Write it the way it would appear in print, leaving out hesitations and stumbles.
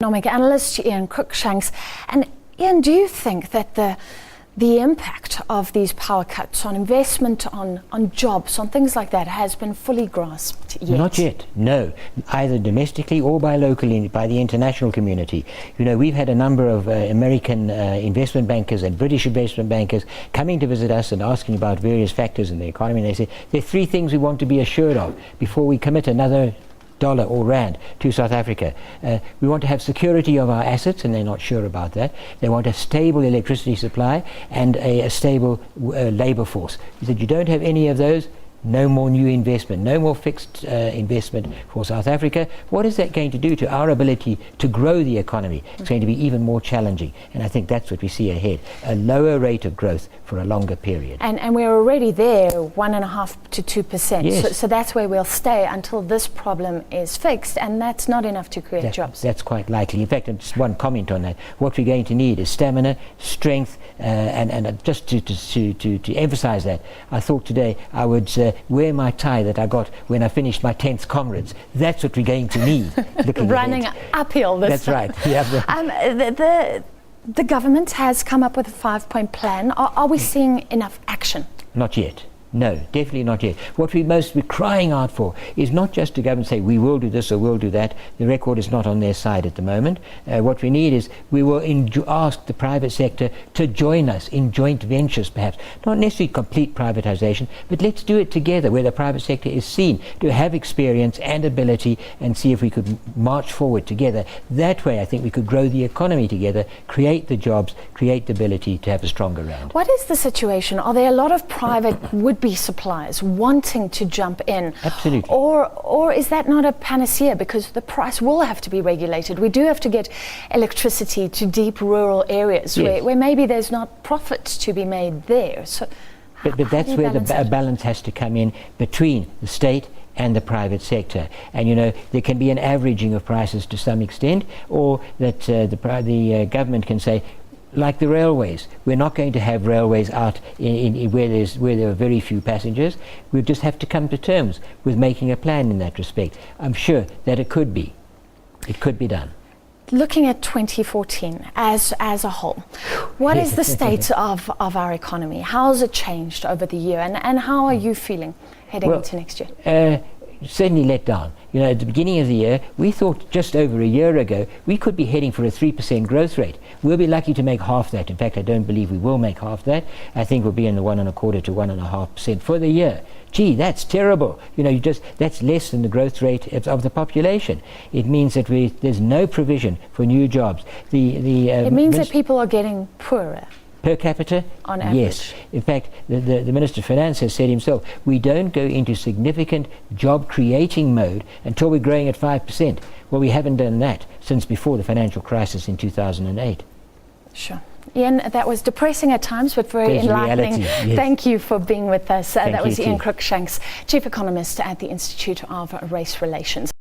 economic analyst Ian Cruickshanks. And Ian, do you think that the impact of these power cuts on investment, on jobs, on things like that has been fully grasped yet? Not yet, no. Either domestically or by the international community. You know, we've had a number of American investment bankers and British investment bankers coming to visit us and asking about various factors in the economy. And they say, there are three things we want to be assured of before we commit another dollar or rand to South Africa. We want to have security of our assets, and they're not sure about that. They want a stable electricity supply and a stable labor force. He said, you don't have any of those, no more new investment, no more fixed investment for South Africa. What is that going to do to our ability to grow the economy? It's going to be even more challenging, and I think that's what we see ahead, a lower rate of growth for a longer period. And we're already there, 1.5% to 2%. Yes. So that's where we'll stay until this problem is fixed, and that's not enough to create jobs. That's quite likely. In fact, just one comment on that. What we're going to need is stamina, strength, and just to emphasize that, I thought today I would wear my tie that I got when I finished my 10th Comrades. That's what we're going to need. Running uphill this time. That's right. Yeah. The government has come up with a 5-point plan. Are we seeing enough action? Not yet. No, definitely not yet. What we're crying out for is not just to government say we will do this or we'll do that. The record is not on their side at the moment. What we need is we will ask the private sector to join us in joint ventures, perhaps. Not necessarily complete privatization, but let's do it together where the private sector is seen to have experience and ability, and see if we could march forward together. That way I think we could grow the economy together, create the jobs, create the ability to have a stronger rand. What is the situation? Are there a lot of private would-be suppliers wanting to jump in? Absolutely. Or is that not a panacea, because the price will have to be regulated? We do have to get electricity to deep rural areas, yes, where maybe there's not profit to be made there. So but that's where the balance has to come in between the state and the private sector. And you know, there can be an averaging of prices to some extent, or that the government can say, like the railways, we're not going to have railways out in where there are very few passengers. We just have to come to terms with making a plan in that respect. I'm sure that it could be done. Looking at 2014 as a whole, what is the state of our economy? How has it changed over the year, and how are you feeling heading into next year? Certainly let down. You know, at the beginning of the year, we thought just over a year ago we could be heading for a 3% growth rate. We'll be lucky to make half that. In fact, I don't believe we will make half that. I think we'll be in the 1.25% to 1.5% for the year. Gee, that's terrible. You know, that's less than the growth rate of the population. It means that there's no provision for new jobs. It means that people are getting poorer. Per capita? On average. Yes. In fact, the Minister of Finance has said himself, we don't go into significant job creating mode until we're growing at 5%. Well, we haven't done that since before the financial crisis in 2008. Sure. Ian, that was depressing at times, but very enlightening. Yes. Thank you for being with us. That was Ian Cruickshanks, Chief Economist at the Institute of Race Relations.